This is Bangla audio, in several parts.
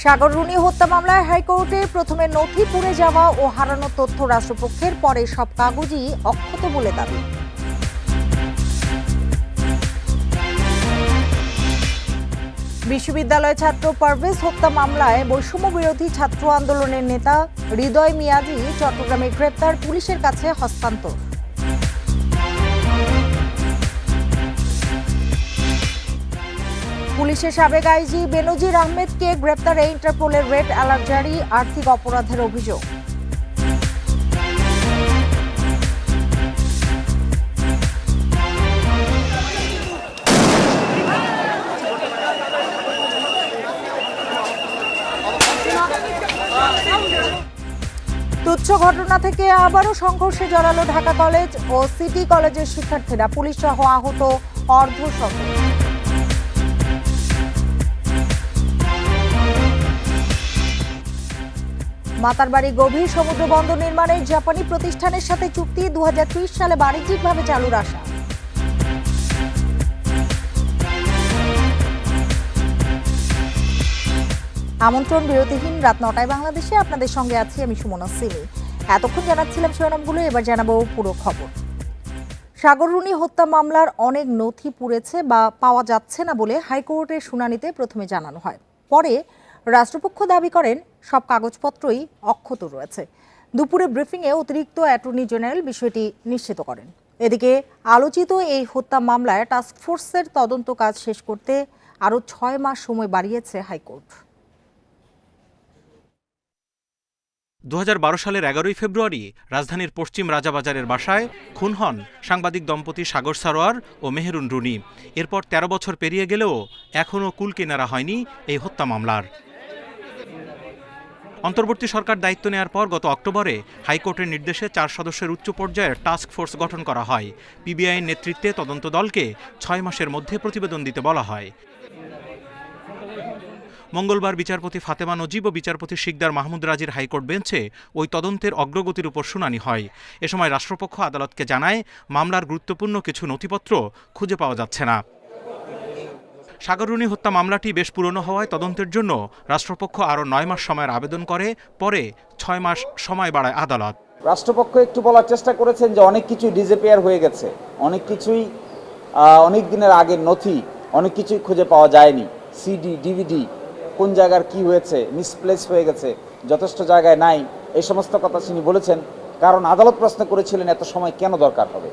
সাগর রুনি হত্যা মামলায় হাইকোর্টে প্রথমে নথি পুড়ে যাওয়া ও হারানো তথ্য রাষ্ট্রপক্ষের, পরে সব কাগজই অক্ষত বলে দাবি। বিশ্ববিদ্যালয় ছাত্র পারভেজ হত্যা মামলায় বৈষম্য বিরোধী ছাত্র আন্দোলনের নেতা হৃদয় মিয়াজি চট্টগ্রামে গ্রেপ্তার, পুলিশের কাছে হস্তান্তর। পুলিশের সাবেক আইজি বেনজির আহমেদকে গ্রেপ্তারে ইন্টারপোলের রেড অ্যালার্ট জারি, আর্থিক অপরাধের অভিযোগ। তুচ্ছ ঘটনা থেকে আবারও সংঘর্ষে জড়ালো ঢাকা কলেজ ও সিটি কলেজের শিক্ষার্থীরা, পুলিশ সহ আহত অর্ধশত। মাতারবাড়ি গভীর সমুদ্র বন্দর নির্মাণে জাপানি প্রতিষ্ঠানের সাথে চুক্তি, 2030 সালে বাণিজ্যিকভাবে চালুর আশা। আমন্ত্রণ বিরতিহীন রাত 9টায় বাংলাদেশে আপনাদের সঙ্গে আছি আমি সুমনা সিমি। এতক্ষণ জানাচ্ছিলাম শিরোনামগুলো, এবার জানাবো পুরো খবর। সাগর রুনি হত্যা মামলার অনেক নথি পুড়েছে বা পাওয়া যাচ্ছে না বলে হাইকোর্টের শুনানিতে প্রথমে জানানো হয়। পরে রাষ্ট্রপক্ষ দাবি করেন সব কাগজপত্রই অক্ষত রয়েছে। দুপুরে ব্রিফিংয়ে অতিরিক্ত অ্যাটর্নি জেনারেল বিষয়টি নিশ্চিত করেন। এদিকে আলোচিত এই হত্যা মামলায় টাস্কফোর্সের তদন্ত কাজ শেষ করতে আরও 6 মাস সময় বাড়িয়েছে হাইকোর্ট। 2012 সালের 11 ফেব্রুয়ারি রাজধানীর পশ্চিম রাজাবাজারের বাসায় খুন হন সাংবাদিক দম্পতি সাগর সারোয়ার ও মেহেরুন রুনি। এরপর 13 বছর পেরিয়ে গেলেও এখনও কুল কিনারা হয়নি এই হত্যা মামলার। অন্তর্বর্তী সরকার দায়িত্ব নেওয়ার পর গত অক্টোবরে হাইকোর্টের নির্দেশে 4 সদস্যের উচ্চ পর্যায়ের টাস্ক ফোর্স গঠন করা হয়। পিবিআইয়ের নেতৃত্বে তদন্ত দলকে 6 মাসের মধ্যে প্রতিবেদন দিতে বলা হয়। মঙ্গলবার বিচারপতি ফাতেমা নজিব ও বিচারপতি শিকদার মাহমুদ রাজির হাইকোর্ট বেঞ্চে ওই তদন্তের অগ্রগতির উপর শুনানি হয়। এ সময় রাষ্ট্রপক্ষ আদালতকে জানায় মামলার গুরুত্বপূর্ণ কিছু নথিপত্র খুঁজে পাওয়া যাচ্ছে না। সাগর রুনি হত্যা মামলাটি বেশ পুরনো হওয়ায় তদন্তের জন্য রাষ্ট্রপক্ষ আরও 9 মাস সময়ের আবেদন করে, পরে 6 মাস সময় বাড়ায় আদালত। রাষ্ট্রপক্ষ একটু বলার চেষ্টা করেছেন যে অনেক কিছুই ডিসঅ্যাপিয়ার হয়ে গেছে, অনেক কিছুই অনেক দিনের আগের নথি, অনেক কিছুই খুঁজে পাওয়া যায়নি। সিডি ডিভিডি কোন জায়গার কি হয়েছে, মিসপ্লেস হয়ে গেছে, যথেষ্ট জায়গায় নাই, এই সমস্ত কথা তিনি বলেছেন। কারণ আদালত প্রশ্ন করেছিলেন এত সময় কেন দরকার হবে।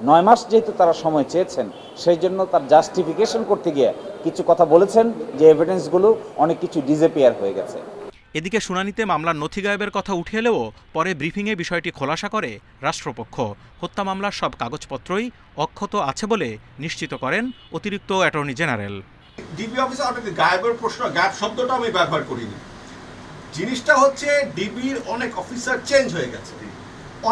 9 মাস যেহেতু তারা সময় চেয়েছেন, সেই জন্য তার জাস্টিফিকেশন করতে গিয়ে কিছু কথা বলেছেন যে এভিডেন্সগুলো অনেক কিছু ডিসঅ্যাপিয়ার হয়ে গেছে। এদিকে শুনানিতে মামলার নথি গায়েবের কথা উঠে এলেও পরে ব্রিফিংয়ে বিষয়টি খোলাসা করে রাষ্ট্রপক্ষ। হত্যা মামলার সব কাগজপত্রই অক্ষত আছে বলে নিশ্চিত করেন অতিরিক্ত অ্যাটর্নি জেনারেল। ডিবি অফিসার অনেক গায়েবের প্রশ্ন, গায়েব শব্দটা আমি ব্যবহার করিনি। জিনিসটা হচ্ছে ডিবির অনেক অফিসার চেঞ্জ হয়ে গেছে।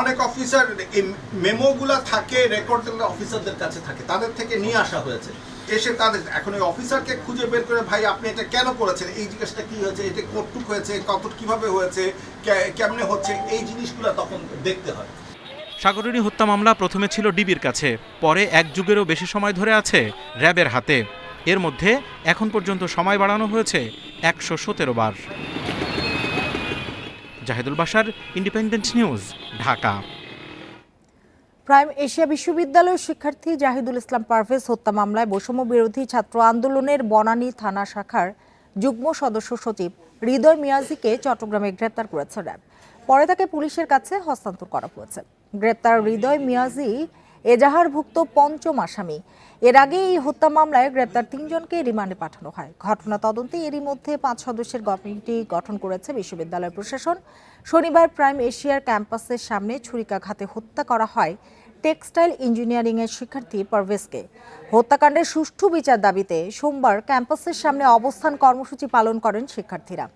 অনেক অফিসার এই মেমোগুলা থাকে রেকর্ড অফিসারদের কাছে থাকে, তাদের থেকে নিয়ে আসা হয়েছে। এসে তাদের এখন ওই অফিসারকে খুঁজে বের করে ভাই আপনি এটা কেন করেছেন, এই জিনিসটা কি হয়েছে, এটা কতটুক হয়েছে, কত কিভাবে হয়েছে, কেমনে হচ্ছে, এই জিনিসগুলো তখন দেখতে হয়। সাগর রুনি হত্যা মামলা প্রথমে ছিল ডিবির কাছে, পরে 1 যুগেরও বেশি সময় ধরে আছে র্যাবের হাতে। এর মধ্যে এখন পর্যন্ত সময় বাড়ানো হয়েছে 117 বার। Zahidul Bashar, independent news, Dhaka. Prime Asia বিশ্ববিদ্যালয়ের শিক্ষার্থী জাহিদুল ইসলাম পারভেজ হত্যা মামলায় বৈষম্য বিরোধী ছাত্র আন্দোলনের বনানী থানা শাখার যুগ্ম সদস্য সচিব হৃদয় মিয়াজিকে চট্টগ্রামে গ্রেপ্তার করেছে র্যাব। পরে তাকে পুলিশের কাছে হস্তান্তর করা হয়েছে। গ্রেপ্তার হৃদয় মিয়াজি এজাহারভুক্ত 5ম আসামি। এর আগে এই হত্যা মামলায় গ্রেপ্তার 3 জনকে রিমান্ডে পাঠানো হয়। ঘটনা তদন্তে এরই মধ্যে 5 সদস্যের কমিটি গঠন করেছে বিশ্ববিদ্যালয় প্রশাসন। শনিবার প্রাইম এশিয়ার ক্যাম্পাসের সামনে ছুরিকাঘাতে হত্যা করা হয় টেক্সটাইল ইঞ্জিনিয়ারিংয়ের শিক্ষার্থী পারভেজকে। হত্যাকাণ্ডের সুষ্ঠু বিচার দাবিতে সোমবার ক্যাম্পাসের সামনে অবস্থান কর্মসূচি পালন করেন শিক্ষার্থীরা।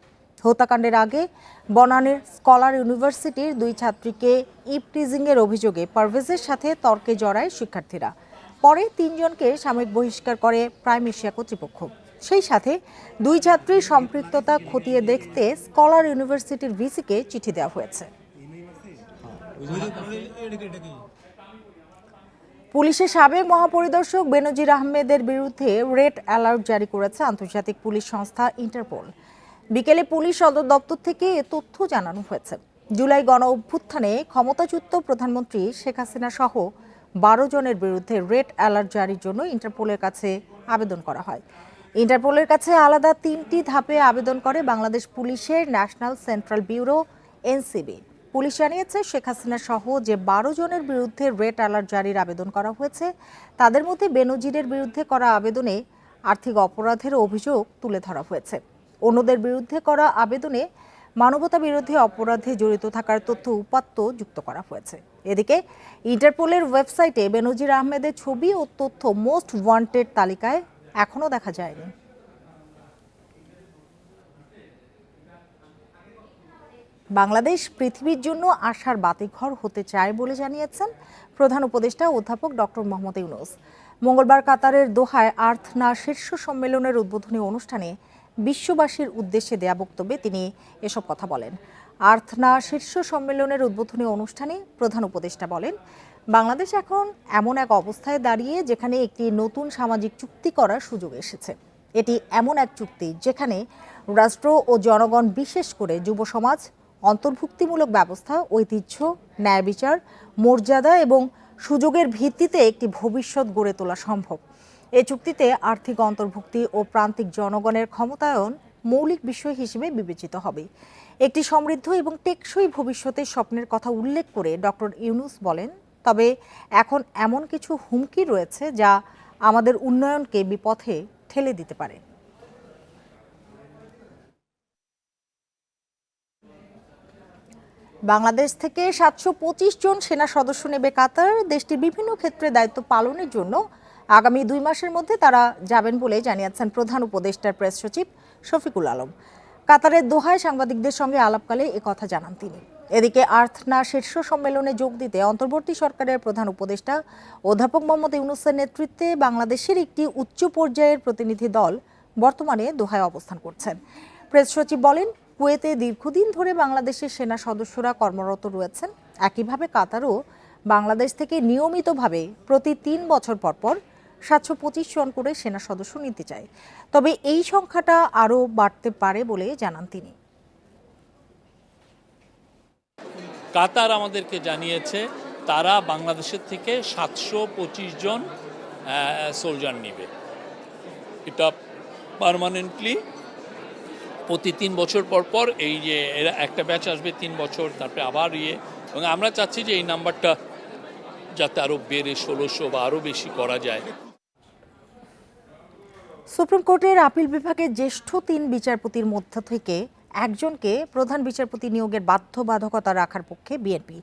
হত্যাকাণ্ডের আগে বনানীর স্কলার ইউনিভার্সিটির 2 ছাত্রীকে ইপটিজিংয়ের অভিযোগে পারভেজের সাথে তর্কে জড়ায় শিক্ষার্থীরা। পরে 3 জনকে সাময়িক বহিষ্কার করে প্রাইম এশিয়া কর্তৃপক্ষ। সেই সাথে 2 ছাত্রীর সম্পৃক্ততা খতিয়ে দেখতে স্কলার ইউনিভার্সিটির ভিসিকে চিঠি দেওয়া হয়েছে। পুলিশের সাবেক মহাপরিদর্শক বেনজির আহমেদের বিরুদ্ধে রেড অ্যালার্ট জারি করেছে আন্তর্জাতিক পুলিশ সংস্থা ইন্টারপোল। বিকেলে পুলিশ সদর দপ্তর থেকে এ তথ্য জানানো হয়েছে। জুলাই গণ অভ্যুত্থানে ক্ষমতাচ্যুত প্রধানমন্ত্রী শেখ হাসিনা সহ 12 জনের বিরুদ্ধে রেড অ্যালার্ট জারির জন্য ইন্টারপোলের কাছে আবেদন করা হয়। ইন্টারপোলের কাছে আলাদা 3টি ধাপে আবেদন করে বাংলাদেশ পুলিশের national central bureau NCB. Police জানিয়েছে, শেখ হাসিনা সহ যে 12 জনের বিরুদ্ধে রেড অ্যালার্ট জারির আবেদন করা হয়েছে, তাদের মধ্যে বেনজিরের বিরুদ্ধে করা আবেদনে আর্থিক অপরাধের অভিযোগ তুলে ধরা হয়েছে। অন্যদের বিরুদ্ধে করা আবেদনে মানবতা বিরোধী অপরাধে জড়িত থাকার তথ্য উপাত্ত যুক্ত করা হয়েছে। এদিকে ইন্টারপোলের ওয়েবসাইটে বেনজির আহমেদের ছবি ও তথ্য মোস্ট ওয়ান্টেড তালিকায় এখনও দেখা যায়নি। বাংলাদেশ পৃথিবীর জন্য আশার বাতিঘর হতে চায় বলে জানিয়েছেন প্রধান উপদেষ্টা অধ্যাপক ডক্টর মোহাম্মদ ইউনূস। মঙ্গলবার কাতারের দোহায় আর্থ না শীর্ষ সম্মেলনের উদ্বোধনী অনুষ্ঠানে বিশ্ববাসীর উদ্দেশ্যে দেয়া বক্তব্যে তিনি এসব কথা বলেন। আর্থ না শীর্ষ সম্মেলনের উদ্বোধনী অনুষ্ঠানে প্রধান উপদেষ্টা বলেন, বাংলাদেশ এখন এমন এক অবস্থায় দাঁড়িয়ে যেখানে একটি নতুন সামাজিক চুক্তি করার সুযোগ এসেছে। এটি এমন এক চুক্তি যেখানে রাষ্ট্র ও জনগণ, বিশেষ করে যুব সমাজ, অন্তর্ভুক্তিমূলক ব্যবস্থা, ঐতিহ্য, ন্যায় বিচার, মর্যাদা এবং সুযোগের ভিত্তিতে একটি ভবিষ্যৎ গড়ে তোলা সম্ভব। এই চুক্তিতে আর্থিক অন্তর্ভুক্তি ও প্রান্তিক জনগণের ক্ষমতায়ন মৌলিক বিষয় হিসেবে বিবেচিত হবে। একটি সমৃদ্ধ এবং টেকসই ভবিষ্যতের স্বপ্নের কথা উল্লেখ করে ডক্টর ইউনূস বলেন, তবে এখন এমন কিছু হুমকি রয়েছে যা আমাদের উন্নয়নকে বিপথে ঠেলে দিতে পারে। বাংলাদেশ থেকে 725 জন সেনা সদস্য নেবে কাতার। দেশটির বিভিন্ন ক্ষেত্রে দায়িত্ব পালনের জন্য আগামী 2 মাসের মধ্যে তারা যাবেন বলে জানিয়েছেন প্রধান উপদেষ্টার প্রেস সচিব শফিকুল আলম। কাতারের দোহায় সাংবাদিকদের সঙ্গে আলাপকালে একথা জানান তিনি। এদিকে আর্থ না শীর্ষ সম্মেলনে যোগ দিতে অন্তর্বর্তী সরকারের প্রধান উপদেষ্টা অধ্যাপক মোহাম্মদ ইউনূসের নেতৃত্বে বাংলাদেশের একটি উচ্চ পর্যায়ের প্রতিনিধি দল বর্তমানে দোহায় অবস্থান করছেন। প্রেস সচিব বলেন, কুয়েতে দীর্ঘদিন ধরে বাংলাদেশের সেনা সদস্যরা কর্মরত রয়েছেন। একইভাবে কাতারও বাংলাদেশ থেকে নিয়মিতভাবে প্রতি 3 বছর পর 725 জন করে সেনা সদস্য নিতে চায়। তবে এই সংখ্যাটা আরও বাড়তে পারে বলে জানান তিনি। কাতার আমাদেরকে জানিয়েছে তারা বাংলাদেশের থেকে 725 জন সোলজার নেবে। এটা পার্মানেন্টলি প্রতি 3 বছর পর এই যে এরা একটা ব্যাচ আসবে 3 বছর, তারপরে আবার এবং আমরা চাচ্ছি যে এই নাম্বারটা যাতে আরও বেড়ে 1600 বা আরও বেশি করা যায়। সুপ্রিম কোর্টের আপিল বিভাগের জ্যেষ্ঠ 3 বিচারপতির মধ্য থেকে একজনকে প্রধান বিচারপতি নিয়োগের বাধ্যবাধকতা রাখার পক্ষে বিএনপি।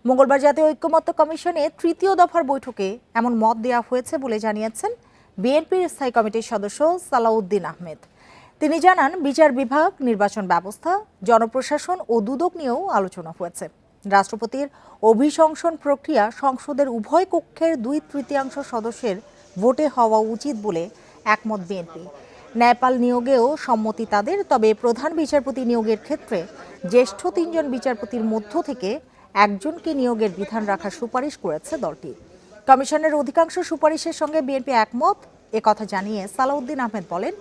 মঙ্গলবার জাতীয় ঐক্যমত্য কমিশনে 3য় দফার বৈঠকে এমন মত দেওয়া হয়েছে বলে জানিয়েছেন বিএনপির স্থায়ী কমিটির সদস্য সালাউদ্দিন আহমেদ। তিনি জানান, বিচার বিভাগ, নির্বাচন ব্যবস্থা, জনপ্রশাসন ও দুদক নিয়েও আলোচনা হয়েছে। রাষ্ট্রপতির অভিশংসন প্রক্রিয়া সংসদের উভয় কক্ষের 2/3 সদস্যের ভোটে হওয়া উচিত বলে একমত বিএনপি। ন্যায়পাল নিয়োগেও সম্মতি তাদের। তবে প্রধান বিচারপতি নিয়োগের ক্ষেত্রে জ্যেষ্ঠ 3 জন বিচারপতির মধ্য থেকে একজনকে নিয়োগের বিধান রাখার সুপারিশ করেছে দলটি। কমিশনের অধিকাংশ সুপারিশের সঙ্গে বিএনপি একমত। একথা জানিয়ে সালাউদ্দিন আহমেদ বলেন,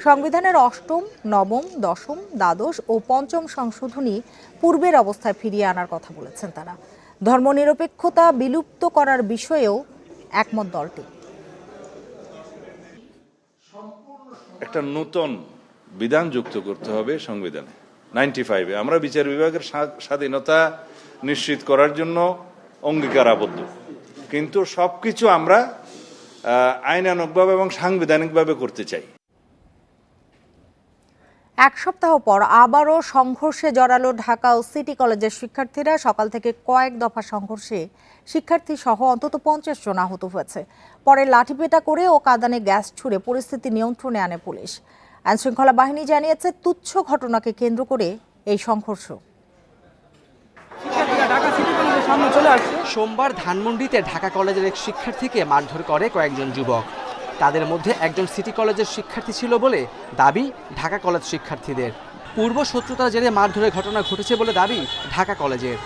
সংবিধানের 8ম, 9ম, 10ম, দ্বাদশ ও 5ম সংশোধনী পূর্বের অবস্থায় ফিরিয়ে আনার কথা বলেছেন তারা। ধর্মনিরপেক্ষতা বিলুপ্ত করার বিষয়েও একমত দলটি। একটা নতুন বিধান যুক্ত করতে হবে সংবিধানে। 95-এ আমরা বিচার বিভাগের স্বাধীনতা নিশ্চিত করার জন্য অঙ্গীকার আবদ্ধ, কিন্তু সবকিছু আমরা আইনানুগভাবে এবং সাংবিধানিকভাবে করতে চাই। এক সপ্তাহ পর আবারও সংঘর্ষে জড়ালো ঢাকা ও সিটি কলেজের শিক্ষার্থীরা। সকাল থেকে কয়েক দফা সংঘর্ষে শিক্ষার্থী সহ অন্তত 50 জন আহত হয়েছে। পরে লাঠিপেটা করে ও কাঁদানে গ্যাস ছুড়ে পরিস্থিতি নিয়ন্ত্রণে আনে পুলিশ। আইনশৃঙ্খলা বাহিনী জানিয়েছে, তুচ্ছ ঘটনাকে কেন্দ্র করে এই সংঘর্ষ। সোমবার ধানমন্ডিতে ঢাকা কলেজের এক শিক্ষার্থীকে মারধর করে কয়েকজন যুবক। তাদের মধ্যে একজন সিটি কলেজের শিক্ষার্থী ছিল বলে দাবি ঢাকা কলেজ শিক্ষার্থীদের। পূর্ব শত্রুতার জেরে মারধরের ঘটনা ঘটেছে বলে দাবি ঢাকা কলেজের।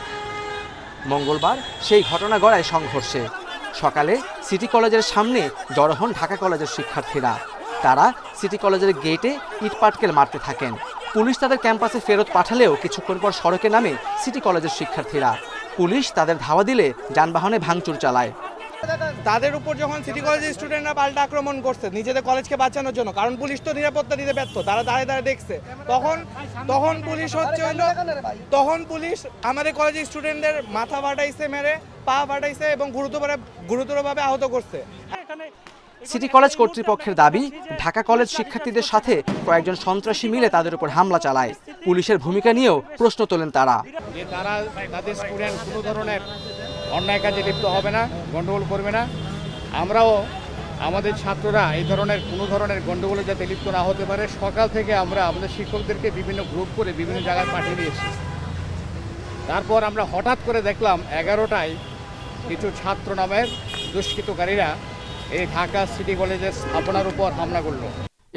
মঙ্গলবার সেই ঘটনা গড়ায় সংঘর্ষে। সকালে সিটি কলেজের সামনে জড়ো হন ঢাকা কলেজের শিক্ষার্থীরা। তারা সিটি কলেজের গেটে ইটপাটকেল মারতে থাকেন। পুলিশ তাদের ক্যাম্পাসে ফেরত পাঠালেও কিছুক্ষণ পর সড়কে নামে সিটি কলেজের শিক্ষার্থীরা। পুলিশ তাদের ধাওয়া দিলে যানবাহনে ভাঙচুর চালায়। তাদের উপর যখন সিটি কলেজের স্টুডেন্টরা পাল্টা আক্রমণ করছে নিজেদের কলেজকে বাঁচানোর জন্য, কারণ পুলিশ তো নিরাপত্তা দিতে ব্যর্থ, তারা দাঁড়িয়ে দাঁড়িয়ে দেখছে, তখন পুলিশ আমাদের কলেজের স্টুডেন্টদের মাথা ফাটাইছে, মেরে পা ফাটাইছে এবং গুরুতরভাবে আহত করছে। সিটি কলেজ কর্তৃপক্ষের দাবি, ঢাকা কলেজ শিক্ষার্থীদের সাথে কয়েকজন সন্ত্রাসী মিলে তাদের উপর হামলা চালায়। পুলিশের ভূমিকা নিয়েও প্রশ্ন তোলেন তারা। যে তাদের স্টুডেন্ট কোনো ধরনের অন্যায় কাজে লিপ্ত হবে না, গন্ডগোল করবে না। আমরাও আমাদের ছাত্ররা এই ধরনের কোনো ধরনের গন্ডগোলে যাতে লিপ্ত না হতে পারে, সকাল থেকে আমরা আমাদের শিক্ষকদেরকে বিভিন্ন গ্রুপ করে বিভিন্ন জায়গায় পাঠিয়ে দিয়েছি। তারপর আমরা হঠাৎ করে দেখলাম 11টায় কিছু ছাত্র নামের দুষ্কৃতকারীরা এই ঢাকা সিটি কলেজের স্থাপনার উপর হামলা করলো।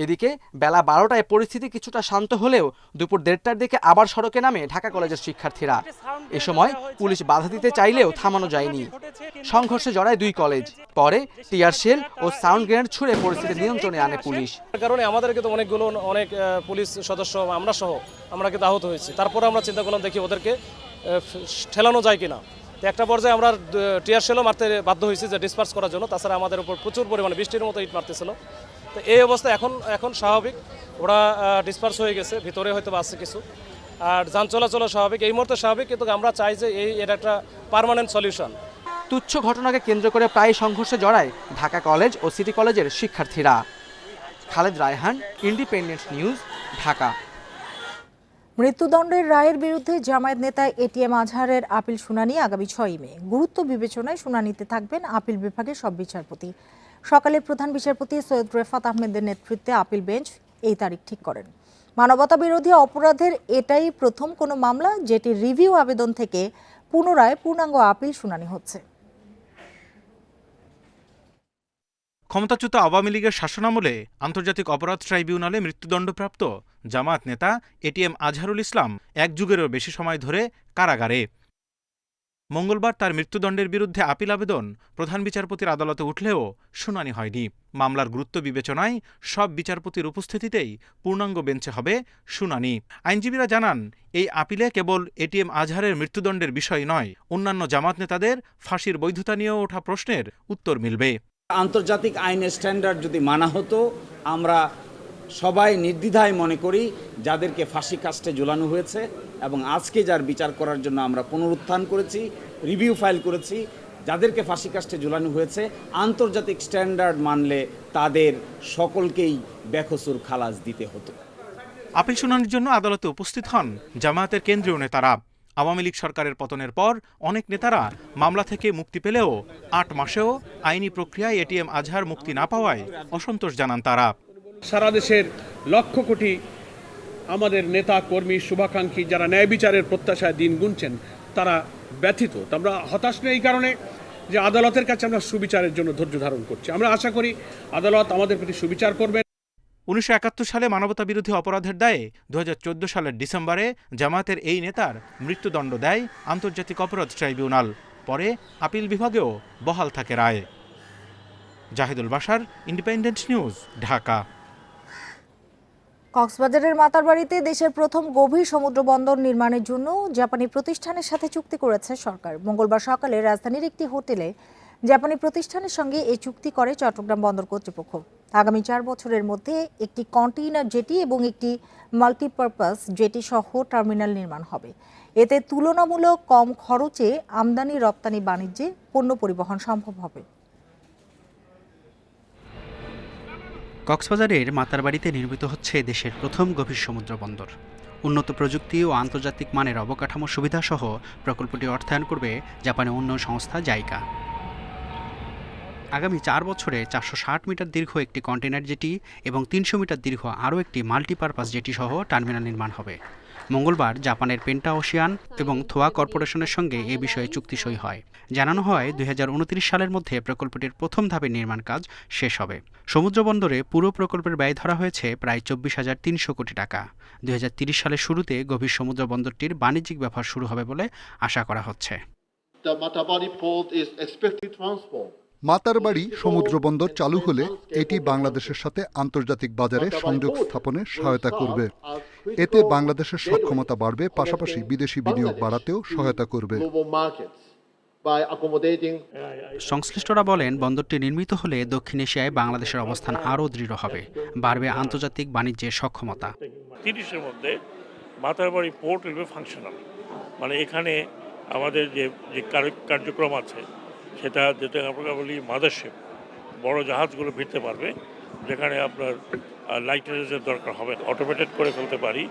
এদিকে বেলা 12টায় পরিস্থিতি কিছুটা শান্ত হলেও দুপুর 1:30টার দিকে আবার সড়কে নামে ঢাকা কলেজের শিক্ষার্থীরা। এ সময় পুলিশ বাধা দিতে চাইলেও থামানো যায়নি। সংঘর্ষে জড়ায় দুই কলেজ। পরে টিয়ার শেল ও সাউন্ড গ্রেনেড ছুড়ে পরিস্থিতি নিয়ন্ত্রণে আনে পুলিশ। কারণে আমাদেরকে তো অনেক পুলিশ সদস্য আমরা সহ আমরা কিন্তু আহত হয়েছি। তারপরে আমরা চিন্তা করলাম দেখি ওদেরকে ঠেলানো যায় কিনা। তো একটা পর্যায়ে আমরা টিয়ার শেলও মারতে বাধ্য হয়েছি যে ডিসপার্স করার জন্য। তাছাড়া আমাদের উপর প্রচুর পরিমাণে বৃষ্টির মতো ইট মারতেছিল। তো এই অবস্থা এখন স্বাভাবিক, ওরা ডিসপার্স হয়ে গেছে, ভিতরে হয়তো আছে কিছু, আর যান চলাচল স্বাভাবিক, এই মুহূর্তে স্বাভাবিক। কিন্তু আমরা চাই যে এর একটা পার্মানেন্ট সলিউশন। তুচ্ছ ঘটনাকে কেন্দ্র করে প্রায় সংঘর্ষে জড়ায় ঢাকা কলেজ ও সিটি কলেজের শিক্ষার্থীরা। Khaled Raihan, independent news, Dhaka. মৃত্যুদণ্ডের রায়ের বিরুদ্ধে জামায়াত নেতা এটিএম আজহারের আপিল শুনানি আগামী 6 মে। গুরুত্ব বিবেচনায় শুনানিতে থাকবেন আপিল বিভাগের সব বিচারপতি। সকালে প্রধান বিচারপতি সৈয়দ রেফাত আহমেদের নেতৃত্বে আপিল বেঞ্চ এই তারিখ ঠিক করেন। মানবতা বিরোধী অপরাধের এটাই প্রথম কোনো মামলা যেটি রিভিউ আবেদন থেকে পুনরায় পূর্ণাঙ্গ আপিল শুনানি হচ্ছে। ক্ষমতাচ্যুত আওয়ামী লীগের শাসনামলে আন্তর্জাতিক অপরাধ ট্রাইব্যুনালে মৃত্যুদণ্ডপ্রাপ্ত জামায়াত নেতা এটিএম আজহারুল ইসলাম 1 যুগেরও বেশি সময় ধরে কারাগারে। মঙ্গলবার তার মৃত্যুদণ্ডের বিরুদ্ধে আপিল আবেদন প্রধান বিচারপতির আদালতে উঠলেও শুনানি হয়নি। মামলার গুরুত্ব বিবেচনায় সব বিচারপতির উপস্থিতিতেই পূর্ণাঙ্গ বেঞ্চে হবে শুনানি। আইনজীবীরা জানান, এই আপিলে কেবল এটিএম আজহারের মৃত্যুদণ্ডের বিষয় নয়, অন্যান্য জামাত নেতাদের ফাঁসির বৈধতা নিয়েও ওঠা প্রশ্নের উত্তর মিলবে। আন্তর্জাতিক আইনের স্ট্যান্ডার্ড যদি মানা হতো, আমরা সবাই নির্দ্বিধায় মনে করি যাদেরকে ফাঁসি কাস্টে ঝুলানো হয়েছে এবং আজকে যার বিচার করার জন্য আমরা পুনরুত্থান করেছি, রিভিউ ফাইল করেছি, যাদেরকে ফাঁসি কাস্টে ঝুলানো হয়েছে আন্তর্জাতিক স্ট্যান্ডার্ড মানলে তাদের সকলকেই বেকসুর খালাস দিতে হতো। আপিল শুনানির জন্য আদালতে উপস্থিত হন জামায়াতের কেন্দ্রীয় নেতারা। আওয়ামী লীগ সরকারের পতনের পর অনেক নেতারা মামলা থেকে মুক্তি পেলেও 8 মাসেও আইনি প্রক্রিয়ায় এটিএম আজহার মুক্তি না পাওয়ায় অসন্তোষ জানান তারা। সারা দেশের লক্ষ কোটি আমাদের নেতা কর্মী শুভাকাঙ্ক্ষী যারা ন্যায় বিচারের প্রত্যাশায় দিন গুনছেন তারা ব্যথিত। আমরা হতাশ নেই এই কারণে যে আদালতের কাছে আমরা সুবিচারের জন্য ধৈর্য ধারণ করছি। আমরা আশা করি আদালত আমাদের প্রতি সুবিচার করবেন। 1971 সালে মানবতা বিরোধী অপরাধের দায়ে 2014 সালের ডিসেম্বরে জামায়াতের এই নেতার মৃত্যুদণ্ড দেয় আন্তর্জাতিক অপরাধ ট্রাইব্যুনাল। পরে আপিল বিভাগেও বহাল থাকে রায়। Zahidul Bashar, independent news, Dhaka. কক্সবাজারের মাতারবাড়িতে দেশের প্রথম গভীর সমুদ্র বন্দর নির্মাণের জন্য জাপানি প্রতিষ্ঠানের সাথে চুক্তি করেছে সরকার। মঙ্গলবার সকালে রাজধানীর একটি হোটেলে জাপানি প্রতিষ্ঠানের সঙ্গে এই চুক্তি করে চট্টগ্রাম বন্দর কর্তৃপক্ষ। আগামী 4 বছরের মধ্যে একটি কন্টেইনার জেটি এবং একটি মাল্টিপারপাস জেটি সহ টার্মিনাল নির্মাণ হবে। এতে তুলনামূলক কম খরচে আমদানি রপ্তানি বাণিজ্যে পণ্য পরিবহন সম্ভব হবে। কক্সবাজারের মাতারবাড়িতে নির্মিত হচ্ছে দেশের প্রথম গভীর সমুদ্র বন্দর। উন্নত প্রযুক্তি ও আন্তর্জাতিক মানের অবকাঠামো সুবিধাসহ প্রকল্পটি অর্থায়ন করবে জাপানের উন্নয়ন সংস্থা জাইকা। আগামী 4 বছরে 460 মিটার দীর্ঘ একটি কন্টেইনার জেটি এবং 300 মিটার দীর্ঘ আরও একটি মাল্টিপারপাস জেটি সহ টার্মিনাল নির্মাণ হবে। মঙ্গলবার জাপানের পেন্টা ওশিয়ান এবং থোয়া কর্পোরেশনের সঙ্গে এ বিষয়ে চুক্তি সই হয়। জানানো হয় 2029 সালের মধ্যে প্রকল্পটির প্রথম ধাপের নির্মাণ কাজ শেষ হবে। সমুদ্র বন্দরে পুরো প্রকল্পের ব্যয় ধরা হয়েছে প্রায় 24,300 কোটি টাকা। 2030 সালের শুরুতে গভীর সমুদ্র বন্দরটির বাণিজ্যিক ব্যবহার শুরু হবে বলে আশা করা হচ্ছে। মাতারবাড়ি সমুদ্রবন্দর চালু হলে এটি বাংলাদেশের সাথে আন্তর্জাতিক বাজারে সংযোগ স্থাপনে সহায়তা করবে। এতে বাংলাদেশের সক্ষমতা বাড়বে, পাশাপাশি বিদেশি বিনিয়োগ বাড়াতেও সহায়তা করবে। সংশ্লিষ্টরা বলেন, বন্দরটি নির্মিত হলে দক্ষিণ এশিয়ায় বাংলাদেশের অবস্থান আরও দৃঢ় হবে, বাড়বে আন্তর্জাতিক বাণিজ্যের সক্ষমতা। 30-এর মধ্যে Matarbari port will be functional, মানে এখানে আমাদের যে কার্যক্রম আছে সেটা যেটা আমরা বলি মাদারশিপ, বড় জাহাজগুলো ভিড়তে পারবে, যেখানে আপনার লাইটারেজের দরকার হবে, অটোমেটেড করে ফেলতে পারি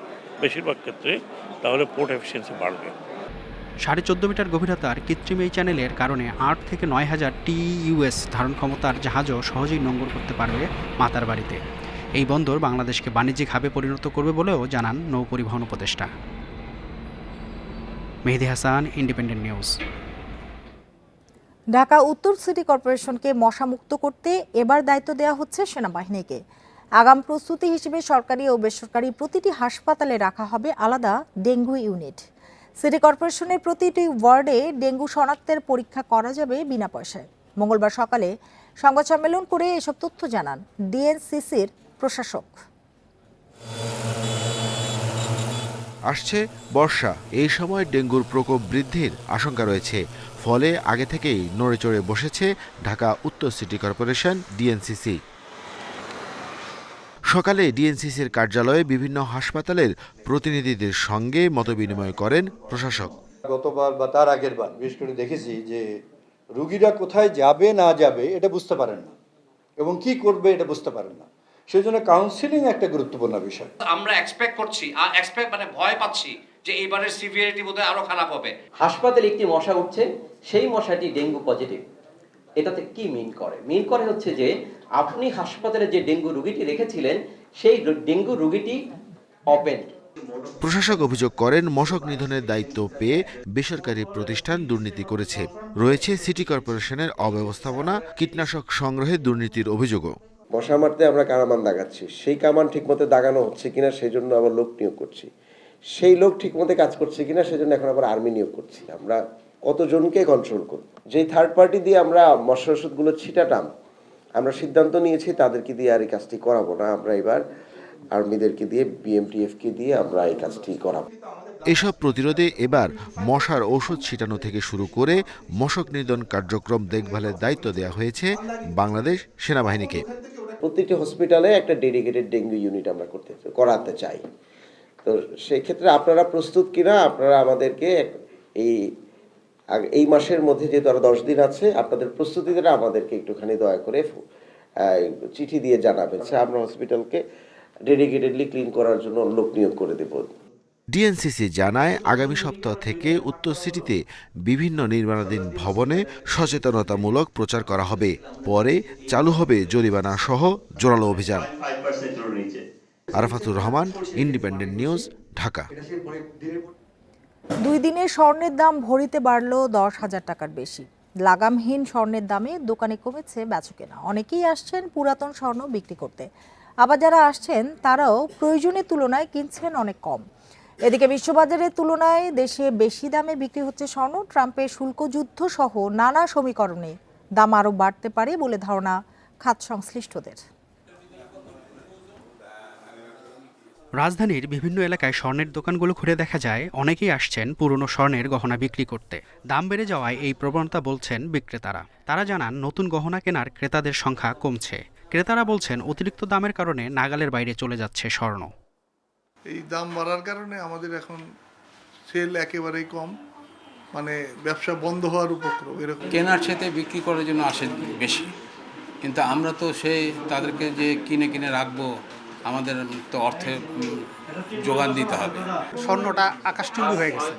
বেশিরভাগ ক্ষেত্রে, তাহলে পোর্ট এফিসিয়েন্সি বাড়বে। 14.5 মিটার গভীরতার কৃত্রিম এই চ্যানেলের কারণে 8 থেকে 9,000 TEUS ধারণ ক্ষমতার জাহাজও সহজেই নোঙর করতে পারবে মাতারবাড়িতে। এই বন্দর বাংলাদেশকে বাণিজ্যিক হাবে পরিণত করবে বলেও জানান নৌ পরিবহন উপদেষ্টা। Mehedi Hasan, independent news. ঢাকা উত্তর সিটি কর্পোরেশনকে মশামুক্ত করতে এবার দায়িত্ব দেওয়া হচ্ছে সেনাবাহিনীকে। আগাম প্রস্তুতি হিসেবে সরকারি ও বেসরকারি প্রতিটি হাসপাতালে রাখা হবে আলাদা ডেঙ্গু ইউনিট। সিটি কর্পোরেশনের প্রতিটি ওয়ার্ডে ডেঙ্গু শনাক্তের পরীক্ষা করা যাবে বিনা পয়সায়। মঙ্গলবার সকালে সংবাদ সম্মেলন করে এসব তথ্য জানান ডিএনসিসির প্রশাসক। আসছে বর্ষা, এই সময় ডেঙ্গুর প্রকোপ বৃদ্ধির আশঙ্কা রয়েছে। ফলে আগে থেকেই নড়েচড়ে বসেছে ঢাকা উত্তর সিটি কর্পোরেশন ডিএনসিসি। সকালে ডিএনসিসির কার্যালয়ে বিভিন্ন হাসপাতালের প্রতিনিধিদের সঙ্গে মতবিনিময় করেন প্রশাসক। গতবার বা তার আগের বার বিশেষ করে দেখেছি যে রোগীরা কোথায় যাবে না যাবে এটা বুঝতে পারেন না এবং কি করবে এটা বুঝতে পারেন না, সেজন্য কাউন্সিলিং একটা গুরুত্বপূর্ণ বিষয়। আমরা এক্সপেক্ট করছি, মানে ভয় পাচ্ছি যে এইবারের সিভিয়ারিটি বোধহয় আরো খারাপ হবে। হাসপাতালে একটি মশা উঠছে, সেই মশাটি ডেঙ্গু পজিটিভ। এটাতে কি মিন করে হচ্ছে যে আপনি হাসপাতালে যে ডেঙ্গু রোগীটি রেখেছিলেন সেই ডেঙ্গু রোগীটি ওপেন। প্রশাসক অভিযোগ করেন, মশক নিধনের দায়িত্ব পেয়ে বেসরকারি প্রতিষ্ঠান দুর্নীতি করেছে। রয়েছে সিটি কর্পোরেশনের অব্যবস্থাপনা, কীটনাশক সংগ্রহে দুর্নীতির অভিযোগও। মশা মারতে আমরা কামান দাগাচ্ছি, সেই কামান ঠিকমতো দাগানো হচ্ছে কিনা সেই জন্য আবার লোক নিয়োগ করছি, সেই লোক ঠিকমতো কাজ করছে কিনা সেজন্য এখন আবার আর্মি নিয়োগ করছি। আমরা কতজনকে কন্ট্রোল করব? যেই থার্ড পার্টি দিয়ে আমরা মশা ওষুধগুলো ছিটাতাম, আমরা সিদ্ধান্ত নিয়েছি তাদেরকে দিয়ে আর এই কাজটি করাবো না। আমরা এবার আর্মিদেরকে দিয়ে, বিএমটিএফকে দিয়ে আমরা এই কাজটি করাবো। এসব প্রতিরোধে এবার মশার ঔষধ ছিটানো থেকে শুরু করে মশক নিধন কার্যক্রম দেখভালের দায়িত্ব দেওয়া হয়েছে বাংলাদেশ সেনাবাহিনীকে। প্রতিটি হসপিটালে একটা ডেডিকেটেড ডেঙ্গু ইউনিট আমরা করাতে চাই। তো সেই ক্ষেত্রে আপনারা প্রস্তুত কিনা আপনারা আমাদেরকে এই মাসের মধ্যে যেহেতু আরো 10 দিন আছে, আপনাদের প্রস্তুতিটা আমাদেরকে একটুখানি দয়া করে চিঠি দিয়ে জানাবেন। আমরা হসপিটালকে ডেডিকেটেডলি ক্লিন করার জন্য লোক নিয়োগ করে দেব। ডিএনসিসি জানায়, আগামী সপ্তাহ থেকে উত্তর সিটিতে বিভিন্ন নির্মাণাধীন ভবনে সচেতনতামূলক প্রচার করা হবে। পরে চালু হবে জরিমানা সহ জোরালো অভিযান। Arafatur Rahman, independent news, Dhaka. 2 দিনে স্বর্ণের দাম ভরিতে বাড়ল 10,000 টাকার বেশি। লাগামহীন স্বর্ণের দামে দোকানে কমেছে বেচাকেনা। অনেকেই আসছেন পুরাতন স্বর্ণ বিক্রি করতে, আবার যারা আসছেন তারাও প্রয়োজনের তুলনায় কিনছেন অনেক কম। এদিকে বিশ্ববাজারের তুলনায় দেশে বেশি দামে বিক্রি হচ্ছে স্বর্ণ। ট্রাম্পের শুল্ক যুদ্ধ সহ নানা সমীকরণে দাম আরও বাড়তে পারে বলে ধারণা খাত সংশ্লিষ্টদের। রাজধানীর বিভিন্ন এলাকায় স্বর্ণের দোকানগুলো ঘুরে দেখা যায় অনেকেই আসছেন পুরনো স্বর্ণের গহনা বিক্রি করতে। দাম বেড়ে যাওয়ায় এই প্রবণতা বলছেন বিক্রেতারা। তারা জানান, নতুন গহনা কেনার ক্রেতাদের সংখ্যা কমছে। ক্রেতারা বলছেন, অতিরিক্ত দামের কারণে নাগালের বাইরে চলে যাচ্ছে স্বর্ণ। এই দাম বাড়ার কারণে আমাদের এখন সেল একেবারেই কম, মানে ব্যবসা বন্ধ হওয়ার উপক্রম। এরকম কেনার সাথে বিক্রি করার জন্য আসে বেশি, কিন্তু আমরা তো সেই তাদেরকে যে কিনে রাখবো, আমাদের তো অর্থের যোগান দিতে হবে। স্বর্ণটা আকাশচুম্বী হয়ে গেছে,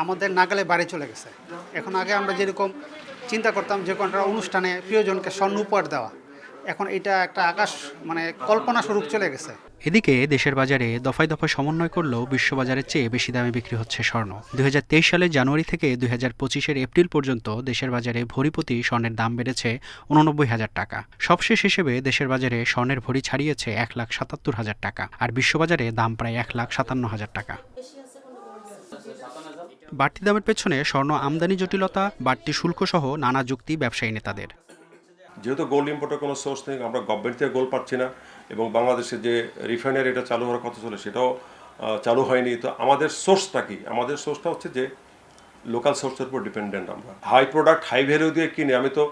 আমাদের নাগালে বাড়ি চলে গেছে। এখন আগে আমরা যেরকম চিন্তা করতাম যে কোনো অনুষ্ঠানে প্রিয়জনকে স্বর্ণ উপহার দেওয়া, এখন এটা একটা কল্পনা স্বরূপ চলে গেছে। এদিকে দেশের বাজারে দফায় দফায় সমন্বয় করলেও বিশ্ববাজারের চেয়ে বেশি দামে বিক্রি হচ্ছে স্বর্ণ। 2023 সালের জানুয়ারি থেকে 2025-এর এপ্রিল পর্যন্ত দেশের বাজারে ভরিপ্রতি স্বর্ণের দাম বেড়েছে 89,000 টাকা। সবশেষ হিসেবে দেশের বাজারে স্বর্ণের ভরি ছাড়িয়েছে 1,77,000 টাকা, আর বিশ্ববাজারে দাম প্রায় 1,57,000 টাকা। বাড়তি দামের পেছনে স্বর্ণ আমদানি জটিলতা, বাড়তি শুল্ক সহ নানা যুক্তি ব্যবসায়ী নেতাদের। যেহেতু গোল্ড ইম্পোর্টের কোনো সোর্স নেই, আমরা গভর্নমেন্ট থেকে গোল্ড পাচ্ছি না, এবং বাংলাদেশে যে রিফাইনারি এটা চালু হওয়ার কথা ছিল সেটাও চালু হয়নি। তো আমাদের সোর্সটা কি? আমাদের সোর্সটা হচ্ছে যে লোকাল সোর্সের উপর ডিপেন্ডেন্ট। আমরা হাই প্রোডাক্ট হাই ভ্যালু দিয়ে কিনে আমি তো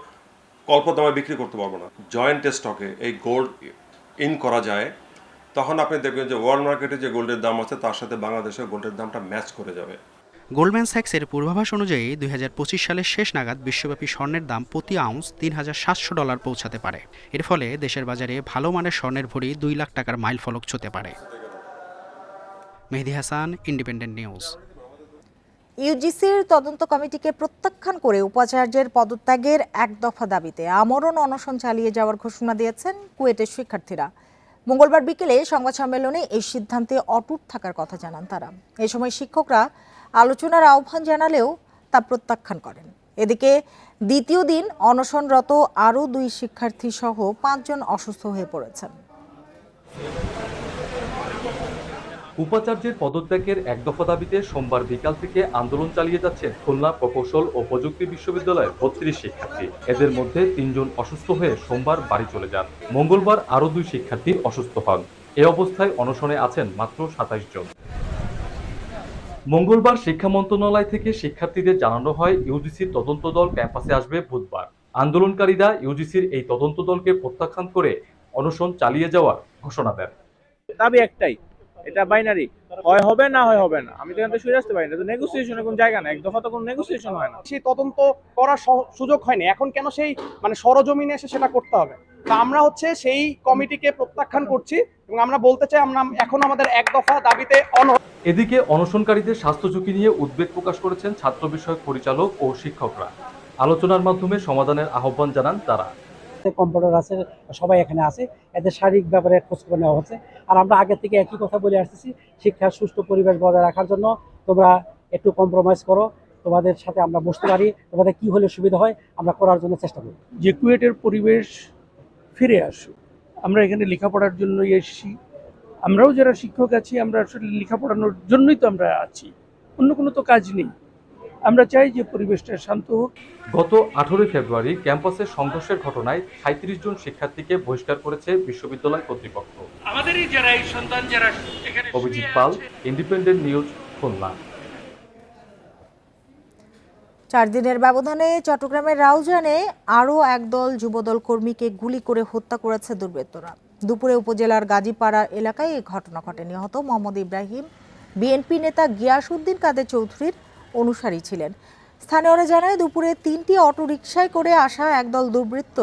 অল্প দামে বিক্রি করতে পারবো না। জয়েন্ট স্টকে এই গোল্ড ইন করা যায়, তখন আপনি দেখবেন যে ওয়ার্ল্ড মার্কেটে যে গোল্ডের দাম আছে তার সাথে বাংলাদেশের গোল্ডের দামটা ম্যাচ করে যাবে। গোল্ডম্যান স্যাক্সের পূর্বাভাস অনুযায়ী 2025 সালের শেষ নাগাদ বিশ্বব্যাপী স্বর্ণের দাম প্রতি আউন্স $3,700 পৌঁছাতে পারে। এর ফলে দেশের বাজারে ভালো মানের স্বর্ণের ভরি 2 লাখ টাকার মাইল ফলক ছুঁতে পারে। মেহেদী হাসান, ইন্ডিপেন্ডেন্ট নিউজ। ইউজিসির তদন্ত কমিটিকে প্রত্যাখ্যান করে উপাচার্যের পদত্যাগের এক দফা দাবিতে আমরণ অনশন চালিয়ে যাওয়ার ঘোষণা দিয়েছেন কুয়েটের শিক্ষার্থীরা। মঙ্গলবার বিকেলে সংবাদ সম্মেলনে এই সিদ্ধান্তে অটুট থাকার কথা জানান তারা। এ সময় শিক্ষকরা আলোচনার আহ্বান জানালেও তা প্রত্যাখ্যান করেন। এদিকে দ্বিতীয় দিন অনশনরত আরও 2 শিক্ষার্থী সহ 5 জন অসুস্থ হয়ে পড়েছেন। উপাচার্যের পদত্যাগের এক দফা দাবিতে সোমবার বিকাল থেকে আন্দোলন চালিয়ে যাচ্ছেন খুলনা প্রকৌশল ও প্রযুক্তি বিশ্ববিদ্যালয়ের 32 শিক্ষার্থী। এদের মধ্যে 3 জন অসুস্থ হয়ে সোমবার বাড়ি চলে যান। মঙ্গলবার আরও 2 শিক্ষার্থী অসুস্থ হন। এ অবস্থায় অনশনে আছেন মাত্র 27 জন। মঙ্গলবার শিক্ষা মন্ত্রণালয় থেকে শিক্ষার্থীদের জানানো হয় ইউজিসির তদন্ত দল ক্যাম্পাসে আসবে বুধবার। আন্দোলনকারীরা ইউজিসির এই তদন্ত দলকে প্রত্যাখ্যান করে অনশন চালিয়ে যাওয়ার ঘোষণা দেন। দাবি একটাই, এটা বাইনারি, হয় হবে না হয় হবে না। আমি তো এখান থেকে সরে আসতে পারি না, তো নেগোসিয়েশনের কোনো জায়গা না, এক দফা তো কোনো নেগোসিয়েশন হয় না। সেই তদন্ত করার সুযোগ হয়নি, এখন কেন সেই সরজমিনে এসে সেটা করতে হবে? তা আমরা সেই কমিটিকে প্রত্যাখ্যান করছি এবং আমরা বলতে চাই আমরা এখন আমাদের এক দফা দাবিতে এদিকে অনশনকারীদের স্বাস্থ্য ঝুঁকি নিয়ে উদ্বেগ প্রকাশ করেছেন ছাত্র বিষয়ক পরিচালক ও শিক্ষকরা। আলোচনার মাধ্যমে সমাধানের আহ্বান জানান তারা। কম্পিউটার আছে, সবাই এখানে আছে, এদের শারীরিক ব্যাপারে খোঁজখবর নেওয়া হচ্ছে। আর আমরা আগে থেকে একই কথা বলে আসতেছি, শিক্ষার সুষ্ঠু পরিবেশ বজায় রাখার জন্য তোমরা একটু কম্প্রোমাইজ করো, তোমাদের সাথে আমরা বসতে পারি, তোমাদের কি হলে সুবিধা হয় আমরা করার জন্য চেষ্টা করি। যে কুয়েটের পরিবেশ ফিরে আসুক। আমরা এখানে লেখাপড়ার জন্যই এসেছি, আমরাও যারা শিক্ষক আছি আমরা আসলে লেখাপড়ানোর জন্যই তো আমরা আছি, অন্য কোনো তো কাজ নেই। আমরা চাই যে পরিবেশটা শান্ত হোক। গত 18 ফেব্রুয়ারি ক্যাম্পাসে সংঘর্ষের ঘটনায় 37 জন শিক্ষার্থীকে বহিষ্কার করেছে বিশ্ববিদ্যালয় কর্তৃপক্ষ। আমাদেরই যারা এই সন্তান যারা এখানে অভিজিৎ পাল, ইন্ডিপেন্ডেন্ট নিউজ, খুলনা। 4 দিনের ব্যবধানে চট্টগ্রামের রাউজানে আরও একদল যুবদল কর্মীকে গুলি করে হত্যা করেছে দুর্বৃত্তরা। দুপুরে উপজেলার গাজীপাড়া এলাকায় এই ঘটনা ঘটে। নিহত মোহাম্মদ ইব্রাহিম বিএনপি নেতা গিয়াসউদ্দিন কাদের চৌধুরীর অনুসারী ছিলেন। স্থানীয়রা জানায় দুপুরে 3টি অটোরিকশায় করে আসা একদল দুর্বৃত্ত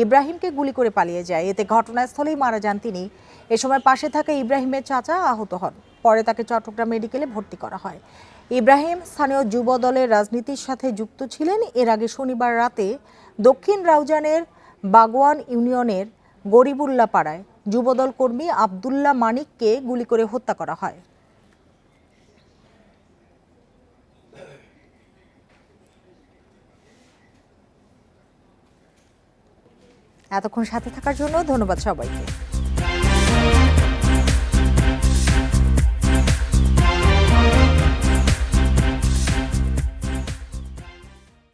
ইব্রাহিমকে গুলি করে পালিয়ে যায়। এতে ঘটনাস্থলেই মারা যান তিনি। এ সময় পাশে থাকা ইব্রাহিমের চাচা আহত হন। পরে তাকে চট্টগ্রাম মেডিকেলে ভর্তি করা হয়। ইব্রাহিম স্থানীয় যুব দলের রাজনীতির সাথে যুক্ত ছিলেন। এর আগে শনিবার রাতে দক্ষিণ রাউজানের বাগওয়ান ইউনিয়নের গরিবুল্লাহ পাড়ায় যুবদল কর্মী আব্দুল্লাহ মানিককে গুলি করে হত্যা করা হয়। এতক্ষণ সাথে থাকার জন্য ধন্যবাদ সবাইকে।